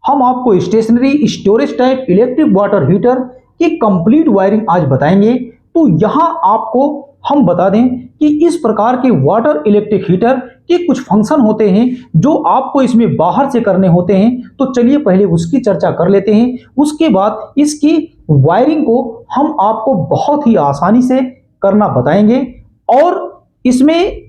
हम आपको stationary storage type electric water heater की कंप्लीट वायरिंग आज बताएंगे। तो यहाँ आपको हम बता दें कि इस प्रकार के वाटर इलेक्ट्रिक हीटर के कुछ फंक्शन होते हैं जो आपको इसमें बाहर से करने होते हैं। तो चलिए पहले उसकी चर्चा कर लेते हैं, उसके बाद इसकी वायरिंग को हम आपको बहुत ही आसानी से करना बताएंगे और इसमें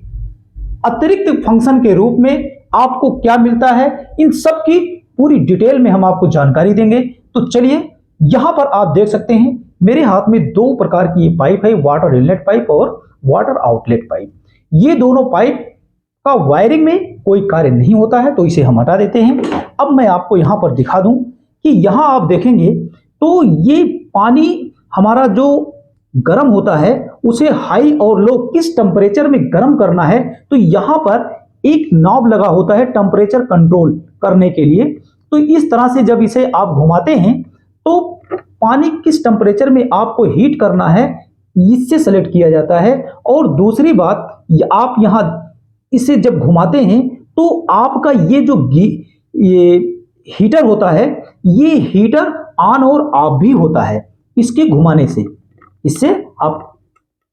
अतिरिक्त फंक्शन के रूप में आपको क्या मिलता है, इन सब की पूरी डिटेल में हम आपको जानकारी देंगे। तो चलिए, यहां पर आप देख सकते हैं मेरे हाथ में दो प्रकार की ये पाइप है, वाटर इनलेट पाइप और वाटर आउटलेट पाइप। ये दोनों पाइप का वायरिंग में कोई कार्य नहीं होता है, तो इसे हम हटा देते हैं। अब मैं आपको यहां पर दिखा दूं कि यहां आप देखेंगे तो ये पानी हमारा जो गर्म होता है उसे हाई और लो किस टेम्परेचर में गर्म करना है, तो यहां पर एक नॉब लगा होता है टेम्परेचर कंट्रोल करने के लिए। तो इस तरह से जब इसे आप घुमाते हैं तो पानी किस टेम्परेचर में आपको हीट करना है इससे सेलेक्ट किया जाता है। और दूसरी बात, आप यहां इसे जब घुमाते हैं तो आपका ये जो ये हीटर होता है, ये हीटर ऑन और ऑफ भी होता है इसके घुमाने से। इससे आप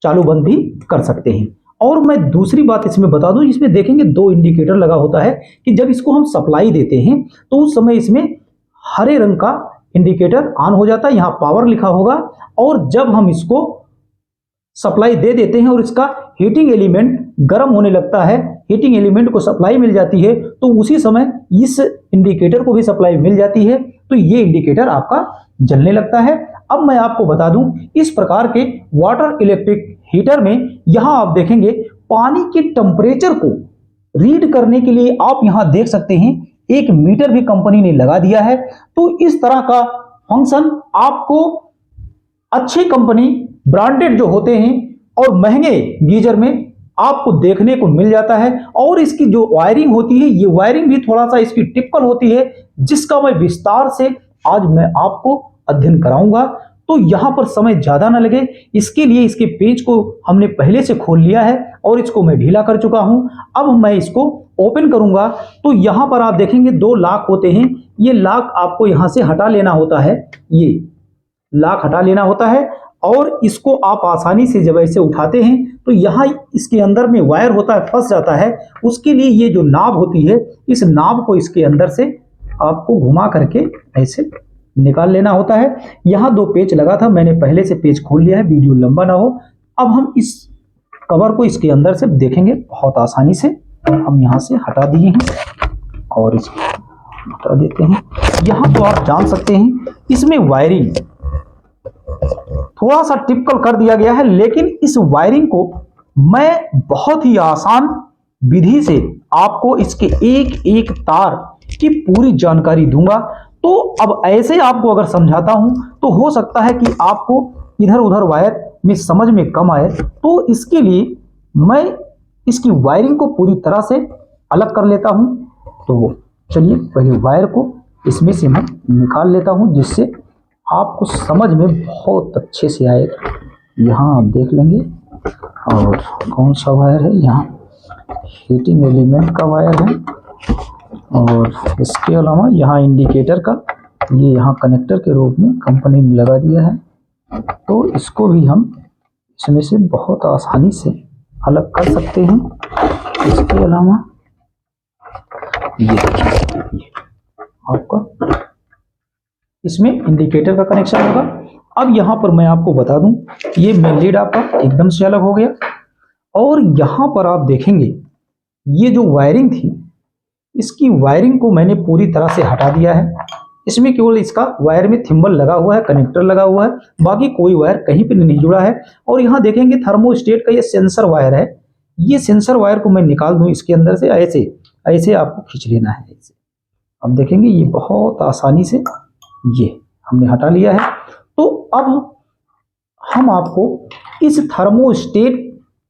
चालू बंद भी कर सकते हैं। और मैं दूसरी बात इसमें बता दूं, इसमें देखेंगे दो इंडिकेटर लगा होता है कि जब इसको हम सप्लाई देते हैं तो उस समय इसमें हरे रंग का इंडिकेटर ऑन हो जाता है, यहां पावर लिखा होगा। और जब हम इसको सप्लाई दे देते हैं और इसका हीटिंग एलिमेंट गर्म होने लगता है, हीटिंग एलिमेंट को सप्लाई मिल जाती है, तो उसी समय इस इंडिकेटर को भी सप्लाई मिल जाती है, तो ये इंडिकेटर आपका जलने लगता है। अब मैं आपको बता दूं, इस प्रकार के वाटर इलेक्ट्रिक हीटर में यहां आप देखेंगे पानी के टेम्परेचर को रीड करने के लिए आप यहां देख सकते हैं एक मीटर भी कंपनी ने लगा दिया है। तो इस तरह का फंक्शन आपको अच्छी कंपनी ब्रांडेड जो होते हैं और महंगे गीजर में आपको देखने को मिल जाता है। और इसकी जो वायरिंग होती है, ये वायरिंग भी थोड़ा सा इसकी टिपिकल होती है, जिसका मैं विस्तार से आज मैं आपको अध्ययन कराऊंगा। तो यहां पर समय ज्यादा ना लगे, इसके लिए इसके पेज को हमने पहले से खोल लिया है और इसको मैं ढीला कर चुका हूं। अब मैं इसको ओपन करूंगा तो यहां पर आप देखेंगे दो लॉक होते हैं, ये लॉक आपको यहां से हटा लेना होता है, ये लॉक हटा लेना होता है। और इसको आप आसानी से जब ऐसे उठाते हैं तो यहाँ इसके अंदर में वायर होता है, फंस जाता है। उसके लिए ये जो नाब होती है, इस नाब को इसके अंदर से आपको घुमा करके ऐसे निकाल लेना होता है। यहाँ दो पेच लगा था, मैंने पहले से पेच खोल लिया है, वीडियो लंबा ना हो। अब हम इस कवर को इसके अंदर से देखेंगे बहुत आसानी से। हम यहाँ से हटा दिए हैं और इसको हटा देते हैं। यहाँ तो आप जान सकते हैं इसमें वायरिंग थोड़ा सा टिपिकल कर दिया गया है, लेकिन इस वायरिंग को मैं बहुत ही आसान विधि से आपको इसके एक एक तार की पूरी जानकारी दूंगा। तो अब ऐसे आपको अगर समझाता हूं तो हो सकता है कि आपको इधर उधर वायर में समझ में कम आए, तो इसके लिए मैं इसकी वायरिंग को पूरी तरह से अलग कर लेता हूं। तो चलिए पहले वायर को इसमें से मैं निकाल लेता हूं, जिससे आपको समझ में बहुत अच्छे से आएगा। यहाँ आप देख लेंगे और कौन सा वायर है, यहाँ हीटिंग एलिमेंट का वायर है और इसके अलावा यहाँ इंडिकेटर का ये यहाँ कनेक्टर के रूप में कंपनी ने लगा दिया है। तो इसको भी हम इसमें से बहुत आसानी से अलग कर सकते हैं। इसके अलावा ये देखिए आपका इसमें इंडिकेटर का कनेक्शन होगा। अब यहाँ पर मैं आपको बता दूं, ये मेन लीड आपका एकदम से अलग हो गया। और यहाँ पर आप देखेंगे ये जो वायरिंग थी, इसकी वायरिंग को मैंने पूरी तरह से हटा दिया है। इसमें केवल इसका वायर में थिम्बल लगा हुआ है, कनेक्टर लगा हुआ है, बाकी कोई वायर कहीं पर नहीं जुड़ा है। और यहाँ देखेंगे थर्मोस्टेट का ये सेंसर वायर है, ये सेंसर वायर को मैं निकाल दूं इसके अंदर से, ऐसे ऐसे आपको खींच लेना है ऐसे। अब देखेंगे ये बहुत आसानी से ये हमने हटा लिया है। तो अब हम आपको इस थर्मोस्टेट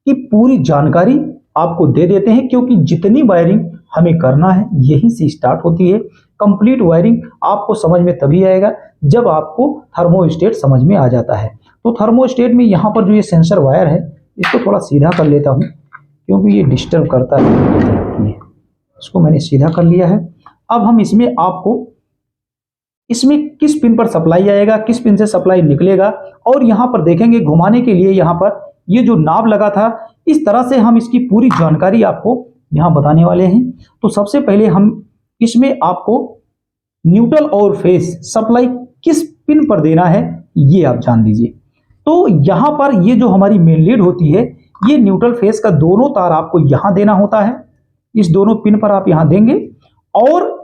की पूरी जानकारी आपको दे देते हैं, क्योंकि जितनी वायरिंग हमें करना है यहीं से स्टार्ट होती है। कंप्लीट वायरिंग आपको समझ में तभी आएगा जब आपको थर्मोस्टेट समझ में आ जाता है। तो थर्मोस्टेट में यहाँ पर जो ये सेंसर वायर है, इसको थोड़ा सीधा कर लेता हूँ क्योंकि ये डिस्टर्ब करता है। इसको मैंने सीधा कर लिया है। अब हम इसमें आपको इसमें किस पिन पर सप्लाई आएगा, किस पिन से सप्लाई निकलेगा, और यहाँ पर देखेंगे घुमाने के लिए यहाँ पर ये जो नाब लगा था, इस तरह से हम इसकी पूरी जानकारी आपको यहाँ बताने वाले हैं। तो सबसे पहले हम इसमें आपको न्यूट्रल और फेज सप्लाई किस पिन पर देना है ये आप जान लीजिए। तो यहाँ पर ये जो हमारी मेन लीड होती है, ये न्यूट्रल फेज का दोनों तार आपको यहाँ देना होता है, इस दोनों पिन पर आप यहाँ देंगे। और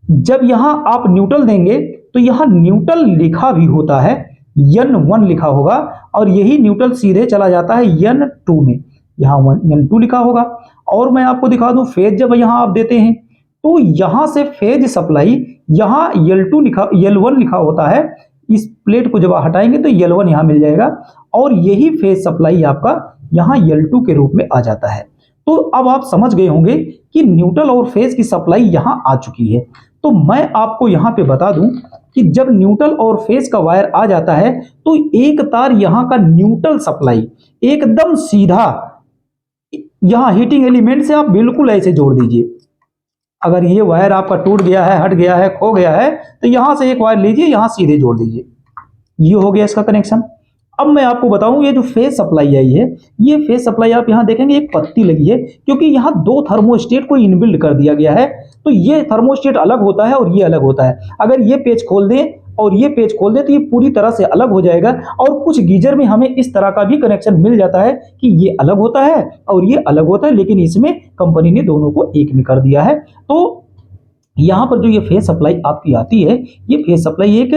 जब यहाँ आप न्यूट्रल देंगे तो यहाँ न्यूट्रल लिखा भी होता है, N1 लिखा होगा, और यही न्यूट्रल सीधे चला जाता है N2 में, यहाँ N2 लिखा होगा। और मैं आपको दिखा दूं फेज जब यहाँ आप देते हैं तो यहाँ से फेज सप्लाई यहाँ L1 लिखा होता है, इस प्लेट को जब आप हटाएंगे तो L1 यहाँ मिल जाएगा, और यही फेज सप्लाई आपका यहाँ L2 के रूप में आ जाता है। तो अब आप समझ गए होंगे कि न्यूट्रल और फेज की सप्लाई यहाँ आ चुकी है। तो मैं आपको यहाँ पे बता दूं कि जब न्यूट्रल और फेज का वायर आ जाता है तो एक तार यहाँ का न्यूट्रल सप्लाई एकदम सीधा यहाँ हीटिंग एलिमेंट से आप बिल्कुल ऐसे जोड़ दीजिए। अगर ये वायर आपका टूट गया है, हट गया है, खो गया है, तो यहां से एक वायर लीजिए, यहां सीधे जोड़ दीजिए। ये हो गया इसका कनेक्शन। अब मैं आपको बताऊं ये जो फेज सप्लाई आई है, ये फेज सप्लाई आप यहां देखेंगे एक पत्ती लगी है, क्योंकि यहां दो थर्मोस्टेट को इनबिल्ड कर दिया गया है। तो ये थर्मोस्टेट अलग होता है और ये अलग होता है। अगर ये पेज खोल दें और ये पेज खोल दें तो ये पूरी तरह से अलग हो जाएगा। और कुछ गीजर में हमें इस तरह का भी कनेक्शन मिल जाता है कि ये अलग होता है और ये अलग होता है, लेकिन इसमें कंपनी ने दोनों को एक में कर दिया है। तो यहाँ पर जो ये फेज सप्लाई आपकी आती है, ये फेज सप्लाई एक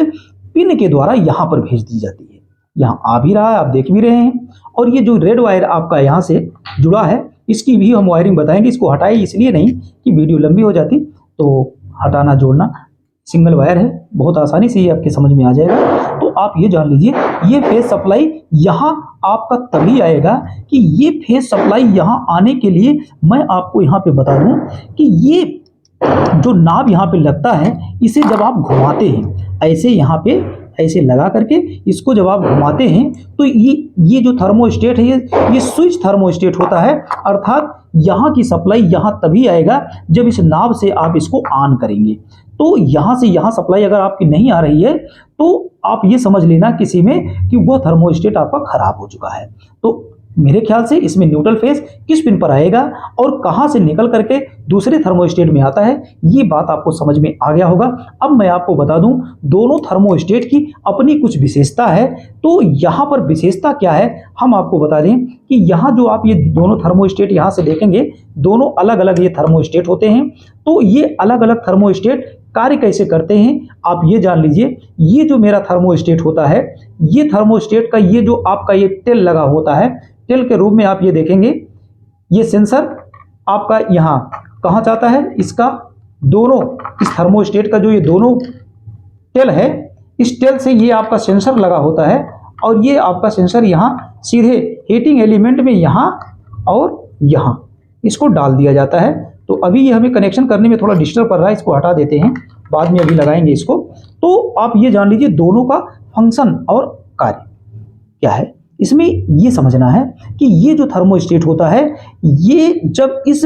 पिन के द्वारा यहाँ पर भेज दी जाती है। यहाँ आ भी रहा है, आप देख भी रहे हैं। और ये जो रेड वायर आपका यहाँ से जुड़ा है, इसकी भी हम वायरिंग बताएंगे। इसको हटाए इसलिए नहीं कि वीडियो लंबी हो जाती, तो हटाना जोड़ना सिंगल वायर है, बहुत आसानी से ये आपके समझ में आ जाएगा। तो आप ये जान लीजिए, ये फेज सप्लाई यहाँ आपका तभी आएगा कि ये फेज सप्लाई यहाँ आने के लिए मैं आपको यहाँ पे बता दूं कि ये जो नाब यहाँ पे लगता है, इसे जब आप घुमाते हैं ऐसे यहाँ पे ऐसे लगा करके इसको जब आप घुमाते हैं तो ये जो थर्मोस्टेट है, ये स्विच थर्मोस्टेट होता है। अर्थात यहाँ की सप्लाई यहाँ तभी आएगा जब इस नाब से आप इसको ऑन करेंगे। तो यहाँ से यहाँ सप्लाई अगर आपकी नहीं आ रही है तो आप ये समझ लेना किसी में कि वह थर्मोस्टेट आपका खराब हो चुका है। तो मेरे ख्याल से इसमें न्यूट्रल फेज किस पिन पर आएगा और कहां से निकल करके दूसरे थर्मोस्टेट में आता है, ये बात आपको समझ में आ गया होगा। अब मैं आपको बता दूं, दोनों थर्मोस्टेट की अपनी कुछ विशेषता है। तो यहां पर विशेषता क्या है हम आपको बता दें कि यहां जो आप ये दोनों थर्मोस्टेट यहां से देखेंगे, दोनों अलग अलग ये थर्मोस्टेट होते हैं। तो ये अलग अलग थर्मोस्टेट कार्य कैसे करते हैं आप ये जान लीजिए। ये जो मेरा थर्मोस्टेट होता है, ये थर्मोस्टेट का ये जो आपका ये टेल लगा होता है, टेल के रूप में आप ये देखेंगे, ये सेंसर आपका यहाँ कहाँ जाता है, इसका दोनों इस थर्मोस्टेट का जो ये दोनों टेल है, इस टेल से ये आपका सेंसर लगा होता है और ये आपका सेंसर यहाँ सीधे हीटिंग एलिमेंट में यहाँ और यहाँ इसको डाल दिया जाता है। तो अभी ये हमें कनेक्शन करने में थोड़ा डिस्टर्ब कर रहा है, इसको हटा देते हैं, बाद में अभी लगाएंगे इसको। तो आप ये जान लीजिए दोनों का फंक्शन और कार्य क्या है। इसमें ये समझना है कि ये जो थर्मोस्टेट होता है, ये जब इस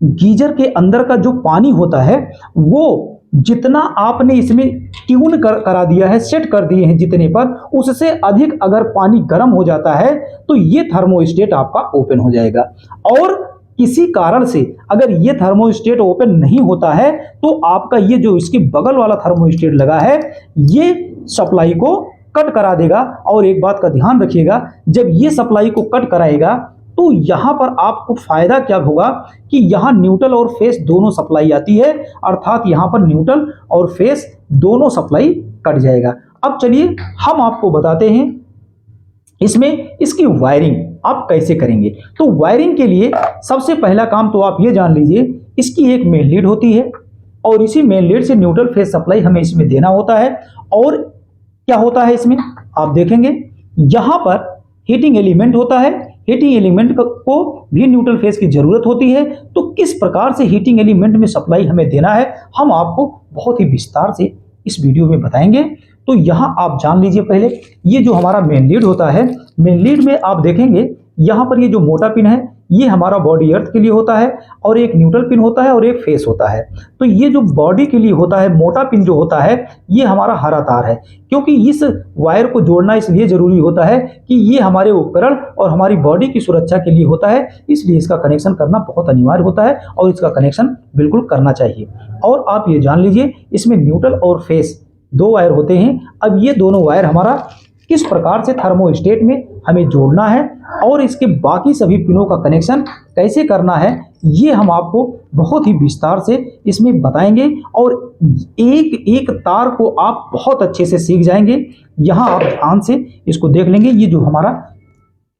गीजर के अंदर का जो पानी होता है वो जितना आपने इसमें ट्यून करा दिया है, सेट कर दिए हैं जितने पर, उससे अधिक अगर पानी गर्म हो जाता है तो ये थर्मोस्टेट आपका ओपन हो जाएगा। और किसी कारण से अगर ये थर्मोस्टेट ओपन नहीं होता है तो आपका ये जो इसके बगल वाला थर्मोस्टेट लगा है, ये सप्लाई को कट करा देगा। और एक बात का ध्यान रखिएगा, जब ये सप्लाई को कट कराएगा तो यहां पर आपको फायदा क्या होगा कि यहां न्यूट्रल और फेस दोनों सप्लाई आती है, अर्थात यहां पर न्यूट्रल और फेस दोनों सप्लाई कट जाएगा। अब चलिए हम आपको बताते हैं इसमें इसकी वायरिंग आप कैसे करेंगे। तो वायरिंग के लिए सबसे पहला काम तो आप ये जान लीजिए, इसकी एक मेन लीड होती है और इसी मेन लीड से न्यूट्रल फेस सप्लाई हमें इसमें देना होता है। और क्या होता है इसमें आप देखेंगे, यहां पर हीटिंग एलिमेंट होता है, हीटिंग एलिमेंट को भी न्यूट्रल फेस की जरूरत होती है। तो किस प्रकार से हीटिंग एलिमेंट में सप्लाई हमें देना है हम आपको बहुत ही विस्तार से इस वीडियो में बताएंगे। तो यहां आप जान लीजिए पहले, ये जो हमारा मेन लीड होता है, मेन लीड में आप देखेंगे यहां पर ये जो मोटा पिन है, ये हमारा बॉडी अर्थ के लिए होता है और एक न्यूट्रल पिन होता है और एक फेस होता है। तो ये जो बॉडी के लिए होता है मोटा पिन जो होता है ये हमारा हरा तार है, क्योंकि इस वायर को जोड़ना इसलिए जरूरी होता है कि ये हमारे उपकरण और हमारी बॉडी की सुरक्षा के लिए होता है, इसलिए इसका कनेक्शन करना बहुत अनिवार्य होता है और इसका कनेक्शन बिल्कुल करना चाहिए। और आप ये जान लीजिए इसमें न्यूट्रल और फेस दो वायर होते हैं। अब ये दोनों वायर हमारा किस प्रकार से थर्मोस्टेट में हमें जोड़ना है और इसके बाकी सभी पिनों का कनेक्शन कैसे करना है ये हम आपको बहुत ही विस्तार से इसमें बताएंगे और एक एक तार को आप बहुत अच्छे से सीख जाएंगे। यहाँ आप ध्यान से इसको देख लेंगे, ये जो हमारा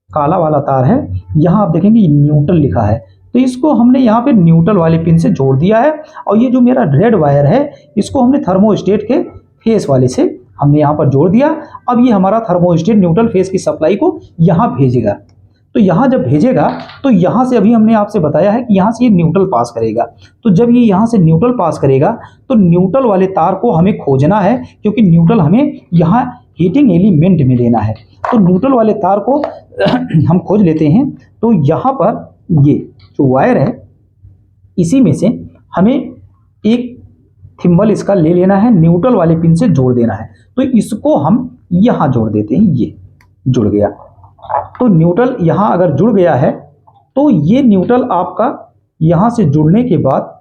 काला वाला तार है यहाँ आप देखेंगे ये न्यूट्रल लिखा है, तो इसको हमने यहाँ पे न्यूट्रल वाले पिन से जोड़ दिया है। और ये जो मेरा रेड वायर है इसको हमने थर्मोस्टेट के फेस वाले से हमने यहाँ पर जोड़ दिया। अब ये हमारा थर्मोस्टेट न्यूट्रल फेस की सप्लाई को यहाँ भेजेगा। तो यहाँ जब भेजेगा तो यहाँ से अभी हमने आपसे बताया है कि यहाँ से ये न्यूट्रल पास करेगा। तो जब ये यहाँ से न्यूट्रल पास करेगा तो न्यूट्रल वाले तार को हमें खोजना है, क्योंकि न्यूट्रल हमें यहाँ हीटिंग एलिमेंट में देना है। तो न्यूट्रल वाले तार को हम खोज लेते हैं। तो यहाँ पर ये जो वायर है इसी में से हमें एक थिम्बल इसका ले लेना है, न्यूट्रल वाले पिन से जोड़ देना है। तो इसको हम यहाँ जोड़ देते हैं, ये जुड़ गया। तो न्यूट्रल यहाँ अगर जुड़ गया है तो ये न्यूट्रल आपका यहाँ से जुड़ने के बाद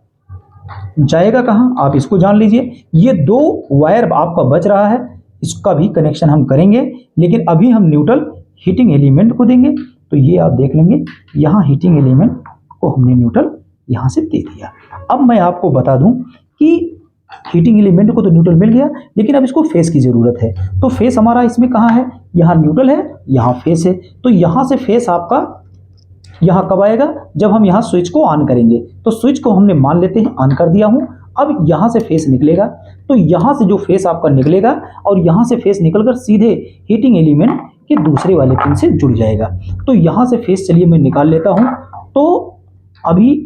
जाएगा कहाँ, आप इसको जान लीजिए। ये दो वायर आपका बच रहा है, इसका भी कनेक्शन हम करेंगे, लेकिन अभी हम न्यूट्रल हीटिंग एलिमेंट को देंगे। तो ये आप देख लेंगे यहाँ हीटिंग एलिमेंट को हमने न्यूट्रल यहाँ से दे दिया। अब मैं आपको बता दूं कि हीटिंग एलिमेंट को तो न्यूट्रल मिल गया, लेकिन अब इसको फेस की जरूरत है। तो फेस हमारा इसमें कहाँ है, यहाँ न्यूट्रल है, यहाँ फेस है। तो यहाँ से फेस आपका यहाँ कब आएगा, जब हम यहाँ स्विच को ऑन करेंगे। तो स्विच को हमने मान लेते हैं ऑन कर दिया हूँ। अब यहाँ से फेस निकलेगा, तो यहाँ से जो फेस आपका निकलेगा और यहाँ से फेस निकलकर सीधे हीटिंग एलिमेंट के दूसरे वाले पिन से जुड़ जाएगा। तो यहाँ से फेस चलिए मैं निकाल लेता हूँ। तो अभी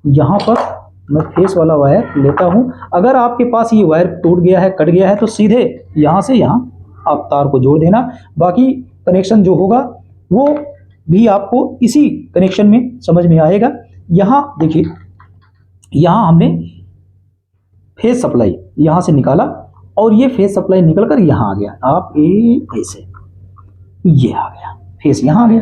यहाँ पर मैं फेस वाला वायर लेता हूँ। अगर आपके पास ये वायर टूट गया है, कट गया है, तो सीधे यहाँ से यहाँ आप तार को जोड़ देना। बाकी कनेक्शन जो होगा वो भी आपको इसी कनेक्शन में समझ में आएगा। यहाँ देखिए, यहाँ हमने फेस सप्लाई यहाँ से निकाला और ये फेस सप्लाई निकल कर यहाँ आ गया। आप ऐसे ये आ गया, फेस यहाँ आ गया।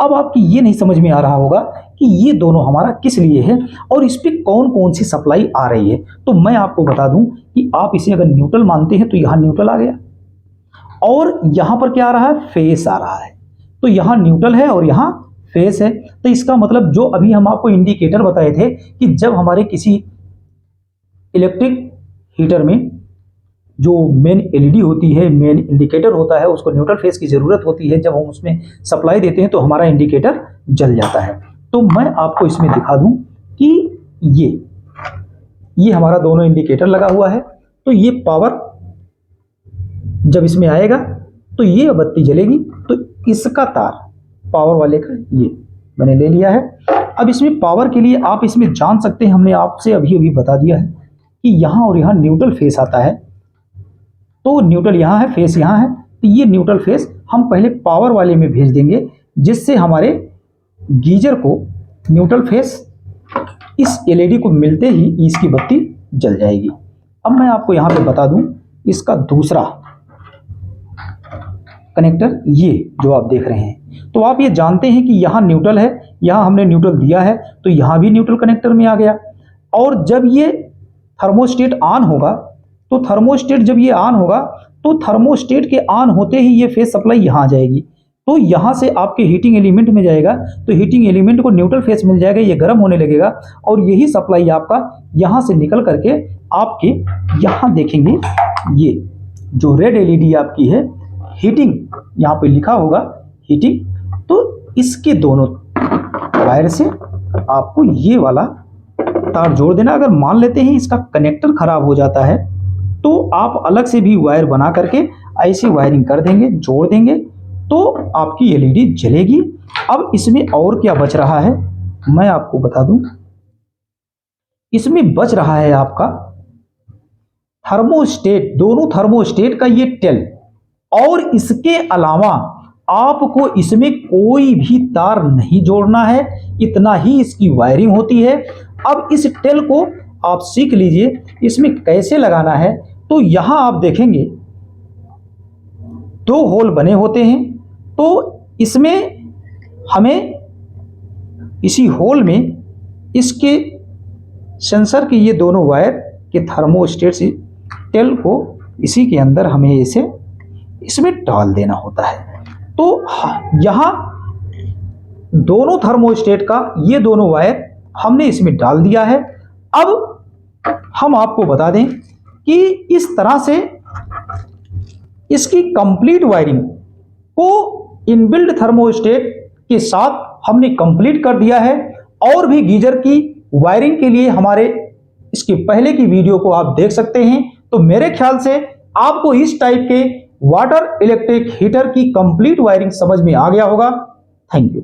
अब आपकी ये नहीं समझ में आ रहा होगा कि ये दोनों हमारा किस लिए है और इस पे कौन कौन सी सप्लाई आ रही है। तो मैं आपको बता दूं कि आप इसे अगर न्यूट्रल मानते हैं तो यहाँ न्यूट्रल आ गया और यहाँ पर क्या आ रहा है, फेस आ रहा है। तो यहाँ न्यूट्रल है और यहाँ फेस है। तो इसका मतलब जो अभी हम आपको इंडिकेटर बताए थे कि जब हमारे किसी इलेक्ट्रिक हीटर में जो मेन एलईडी होती है, मेन इंडिकेटर होता है, उसको न्यूट्रल फेस की ज़रूरत होती है। जब हम उसमें सप्लाई देते हैं तो हमारा इंडिकेटर जल जाता है। तो मैं आपको इसमें दिखा दूं कि ये हमारा दोनों इंडिकेटर लगा हुआ है। तो ये पावर जब इसमें आएगा तो ये बत्ती जलेगी। तो इसका तार पावर वाले का ये मैंने ले लिया है। अब इसमें पावर के लिए आप इसमें जान सकते हैं, हमने आपसे अभी अभी बता दिया है कि यहाँ और यहाँ न्यूट्रल फेस आता है। तो न्यूट्रल यहाँ है, फेस यहाँ है। तो ये न्यूट्रल फेस हम पहले पावर वाले में भेज देंगे, जिससे हमारे गीजर को न्यूट्रल फेस इस एलईडी को मिलते ही इसकी बत्ती जल जाएगी। अब मैं आपको यहाँ पे बता दूं इसका दूसरा कनेक्टर, ये जो आप देख रहे हैं। तो आप ये जानते हैं कि यहाँ न्यूट्रल है, यहाँ हमने न्यूट्रल दिया है, तो यहाँ भी न्यूट्रल कनेक्टर में आ गया। और जब ये थर्मोस्टेट ऑन होगा, तो थर्मोस्टेट जब ये ऑन होगा तो थर्मोस्टेट के ऑन होते ही ये फेस सप्लाई यहाँ आ जाएगी। तो यहाँ से आपके हीटिंग एलिमेंट में जाएगा, तो हीटिंग एलिमेंट को न्यूट्रल फेस मिल जाएगा, ये गर्म होने लगेगा और यही सप्लाई आपका यहाँ से निकल करके आपके यहाँ देखेंगे ये जो रेड एलईडी आपकी है हीटिंग, यहाँ पे लिखा होगा हीटिंग। तो इसके दोनों वायर से आपको ये वाला तार जोड़ देना। अगर मान लेते हैं इसका कनेक्टर खराब हो जाता है तो आप अलग से भी वायर बना करके ऐसे वायरिंग कर देंगे, जोड़ देंगे, तो आपकी एलईडी जलेगी। अब इसमें और क्या बच रहा है मैं आपको बता दूं। इसमें बच रहा है आपका थर्मोस्टेट, दोनों थर्मोस्टेट का ये टेल, और इसके अलावा आपको इसमें कोई भी तार नहीं जोड़ना है, इतना ही इसकी वायरिंग होती है। अब इस टेल को आप सीख लीजिए इसमें कैसे लगाना है। तो यहां आप देखेंगे 2 होल बने होते हैं, तो इसमें हमें इसी होल में इसके सेंसर के ये दोनों वायर के थर्मोस्टेट से टेल को इसी के अंदर हमें इसे इसमें डाल देना होता है। तो यहाँ दोनों थर्मोस्टेट का ये दोनों वायर हमने इसमें डाल दिया है। अब हम आपको बता दें कि इस तरह से इसकी कंप्लीट वायरिंग को इनबिल्ट थर्मोस्टेट के साथ हमने कंप्लीट कर दिया है। और भी गीजर की वायरिंग के लिए हमारे इसके पहले की वीडियो को आप देख सकते हैं। तो मेरे ख्याल से आपको इस टाइप के वाटर इलेक्ट्रिक हीटर की कंप्लीट वायरिंग समझ में आ गया होगा। Thank you.